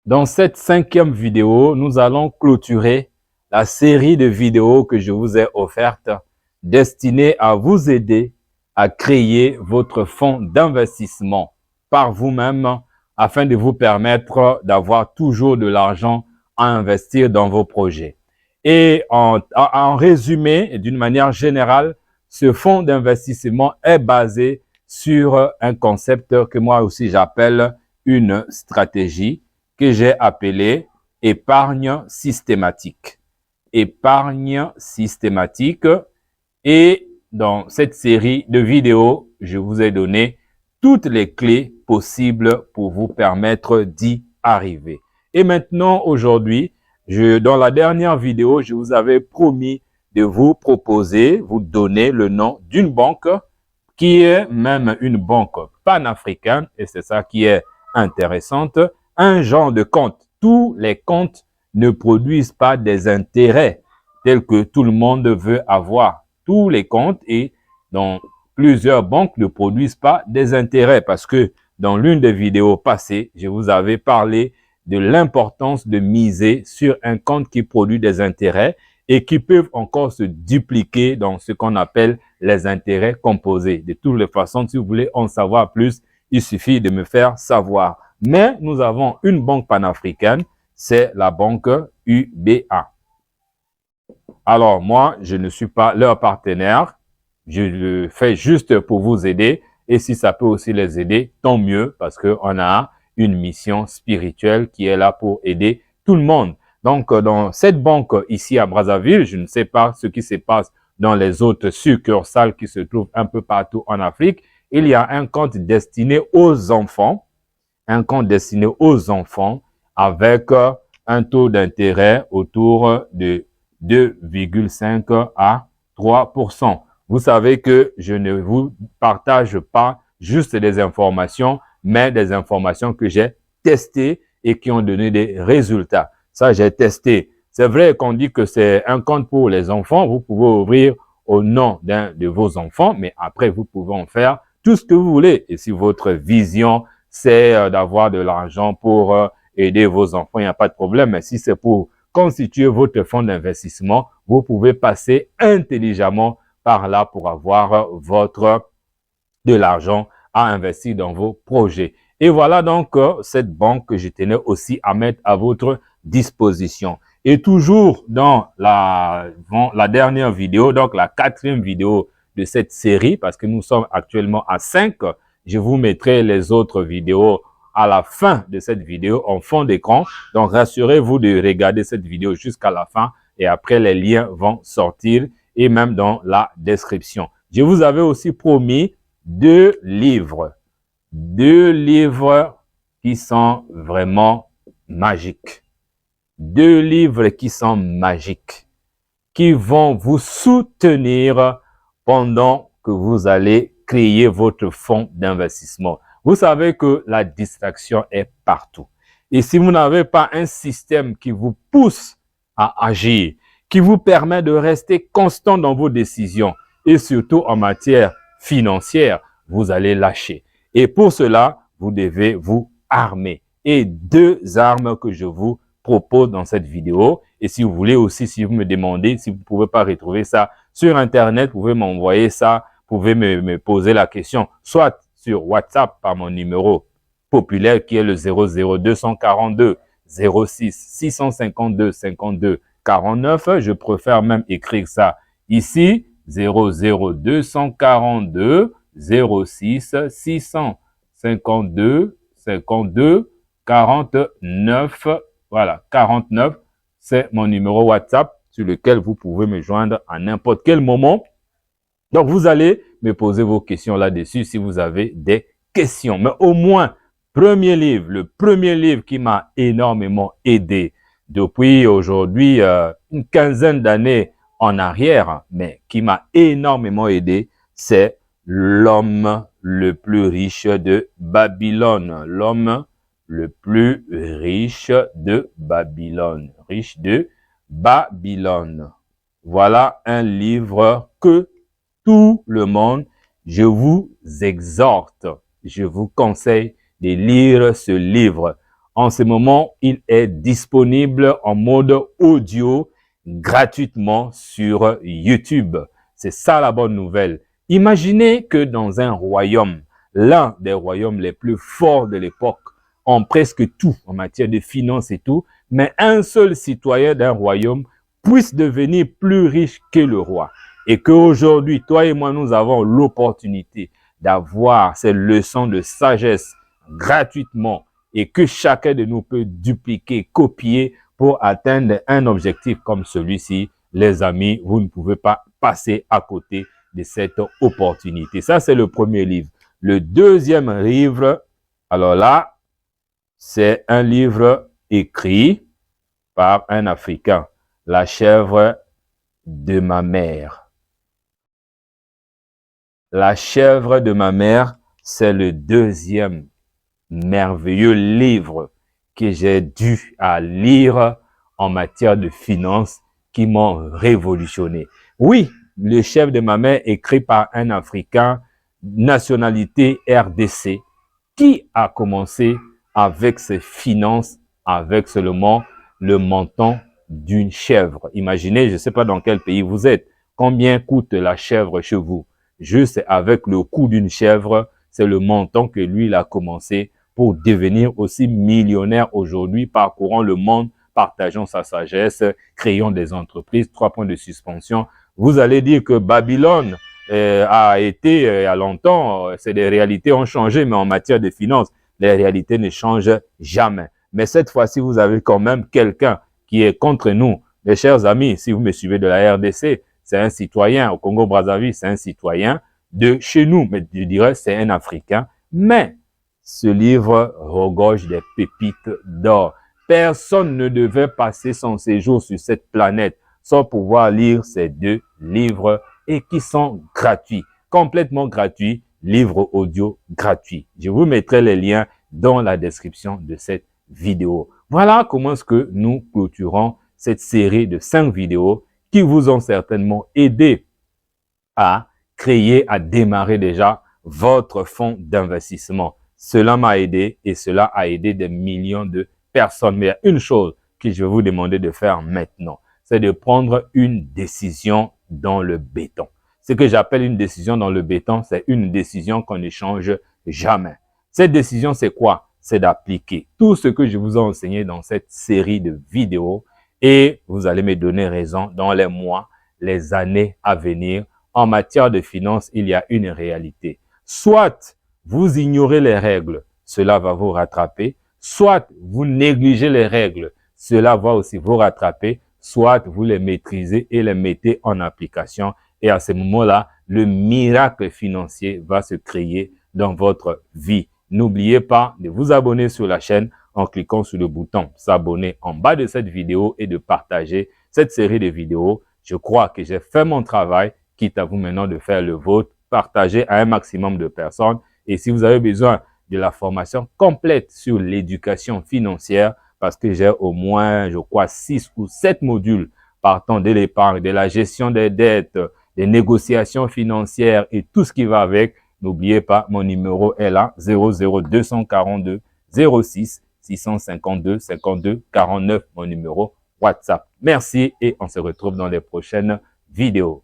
Dans cette 5e vidéo, nous allons clôturer la série de vidéos que je vous ai offertes destinées à vous aider à créer votre fonds d'investissement par vous-même afin de vous permettre d'avoir toujours de l'argent à investir dans vos projets. Et en résumé, d'une manière générale, ce fonds d'investissement est basé sur un concept que moi aussi j'appelle une stratégie que j'ai appelé épargne systématique. Épargne systématique. Et dans cette série de vidéos, je vous ai donné toutes les clés possibles pour vous permettre d'y arriver. Et maintenant, aujourd'hui, dans la dernière vidéo, je vous avais promis de vous proposer, vous donner le nom d'une banque qui est même une banque panafricaine, et c'est ça qui est intéressante, un genre de compte. Tous les comptes ne produisent pas des intérêts tels que tout le monde veut avoir. Tous les comptes et dans plusieurs banques ne produisent pas des intérêts parce que dans l'une des vidéos passées, je vous avais parlé de l'importance de miser sur un compte qui produit des intérêts et qui peuvent encore se dupliquer dans ce qu'on appelle les intérêts composés. De toutes les façons, si vous voulez en savoir plus, il suffit de me faire savoir. Mais nous avons une banque panafricaine, c'est la banque UBA. Alors moi, je ne suis pas leur partenaire, je le fais juste pour vous aider et si ça peut aussi les aider, tant mieux parce qu'on a une mission spirituelle qui est là pour aider tout le monde. Donc, dans cette banque ici à Brazzaville, je ne sais pas ce qui se passe dans les autres succursales qui se trouvent un peu partout en Afrique. Il y a un compte destiné aux enfants, un compte destiné aux enfants avec un taux d'intérêt autour de 2,5 à 3%. Vous savez que je ne vous partage pas juste des informations, mais des informations que j'ai testées et qui ont donné des résultats. Ça, j'ai testé. C'est vrai qu'on dit que c'est un compte pour les enfants. Vous pouvez ouvrir au nom d'un de vos enfants, mais après, vous pouvez en faire tout ce que vous voulez. Et si votre vision, c'est d'avoir de l'argent pour aider vos enfants, il n'y a pas de problème. Mais si c'est pour constituer votre fonds d'investissement, vous pouvez passer intelligemment par là pour avoir de l'argent à investir dans vos projets. Et voilà donc cette banque que je tenais aussi à mettre à votre disposition. Et toujours dans la dernière vidéo, donc la 4e vidéo de cette série, parce que nous sommes actuellement à 5, je vous mettrai les autres vidéos à la fin de cette vidéo en fond d'écran. Donc, rassurez-vous de regarder cette vidéo jusqu'à la fin et après, les liens vont sortir et même dans la description. Je vous avais aussi promis 2 livres. 2 livres qui sont vraiment magiques. 2 livres qui sont magiques, qui vont vous soutenir pendant que vous allez créer votre fonds d'investissement. Vous savez que la distraction est partout. Et si vous n'avez pas un système qui vous pousse à agir, qui vous permet de rester constant dans vos décisions et surtout en matière financière, vous allez lâcher. Et pour cela, vous devez vous armer. Et 2 armes que je vous propose dans cette vidéo. Et si vous voulez aussi, si vous me demandez, si vous ne pouvez pas retrouver ça sur Internet, vous pouvez m'envoyer ça, vous pouvez me poser la question, soit sur WhatsApp par mon numéro populaire qui est le 00242 06 652 52 49. Je préfère même écrire ça ici, 00242 06 652 52 49. Voilà, 49, c'est mon numéro WhatsApp sur lequel vous pouvez me joindre à n'importe quel moment. Donc, vous allez me poser vos questions là-dessus si vous avez des questions. Mais au moins, le premier livre qui m'a énormément aidé depuis aujourd'hui une quinzaine d'années en arrière, mais qui m'a énormément aidé, c'est L'homme le plus riche de Babylone. L'homme le plus riche de Babylone. Riche de Babylone. Voilà un livre que tout le monde, je vous exhorte, je vous conseille de lire ce livre. En ce moment, il est disponible en mode audio gratuitement sur YouTube. C'est ça la bonne nouvelle. Imaginez que dans un royaume, l'un des royaumes les plus forts de l'époque, en presque tout, en matière de finances et tout, mais un seul citoyen d'un royaume puisse devenir plus riche que le roi. Et qu'aujourd'hui, toi et moi, nous avons l'opportunité d'avoir ces leçons de sagesse gratuitement et que chacun de nous peut dupliquer, copier pour atteindre un objectif comme celui-ci. Les amis, vous ne pouvez pas passer à côté de cette opportunité. Ça, c'est le premier livre. Le deuxième livre, alors là, c'est un livre écrit par un Africain, La chèvre de ma mère. La chèvre de ma mère, c'est le deuxième merveilleux livre que j'ai dû à lire en matière de finances qui m'ont révolutionné. Oui, le chef de ma mère, écrit par un Africain, nationalité RDC, qui a commencé avec ses finances, avec seulement le montant d'une chèvre. Imaginez, je ne sais pas dans quel pays vous êtes, combien coûte la chèvre chez vous. Juste avec le coût d'une chèvre, c'est le montant que lui, il a commencé pour devenir aussi millionnaire aujourd'hui, parcourant le monde, partageant sa sagesse, créant des entreprises. 3 points de suspension. Vous allez dire que Babylone a été, il y a longtemps, c'est des réalités ont changé, mais en matière de finances, les réalités ne changent jamais. Mais cette fois-ci, vous avez quand même quelqu'un qui est contre nous. Mes chers amis, si vous me suivez de la RDC, c'est un citoyen. Au Congo-Brazzaville, c'est un citoyen de chez nous, mais je dirais c'est un Africain. Mais ce livre regorge des pépites d'or. Personne ne devait passer son séjour sur cette planète sans pouvoir lire ces 2 livres et qui sont gratuits, complètement gratuits, livres audio gratuits. Je vous mettrai les liens dans la description de cette vidéo. Voilà comment est-ce que nous clôturons cette série de 5 vidéos qui vous ont certainement aidé à créer, à démarrer déjà votre fonds d'investissement. Cela m'a aidé et cela a aidé des millions de personnes. Mais il y a une chose que je vais vous demander de faire maintenant, c'est de prendre une décision dans le béton. Ce que j'appelle une décision dans le béton, c'est une décision qu'on ne change jamais. Cette décision, c'est quoi? C'est d'appliquer tout ce que je vous ai enseigné dans cette série de vidéos et vous allez me donner raison dans les mois, les années à venir. En matière de finances, il y a une réalité. Soit vous ignorez les règles, cela va vous rattraper. Soit vous négligez les règles, cela va aussi vous rattraper. Soit vous les maîtrisez et les mettez en application. Et à ce moment-là, le miracle financier va se créer dans votre vie. N'oubliez pas de vous abonner sur la chaîne en cliquant sur le bouton s'abonner en bas de cette vidéo et de partager cette série de vidéos. Je crois que j'ai fait mon travail, quitte à vous maintenant de faire le vôtre. Partagez à un maximum de personnes. Et si vous avez besoin de la formation complète sur l'éducation financière, parce que j'ai au moins, je crois, 6 ou 7 modules partant de l'épargne, de la gestion des dettes, des négociations financières et tout ce qui va avec. N'oubliez pas, mon numéro est là, 00242 06 652 52 49, mon numéro WhatsApp. Merci et on se retrouve dans les prochaines vidéos.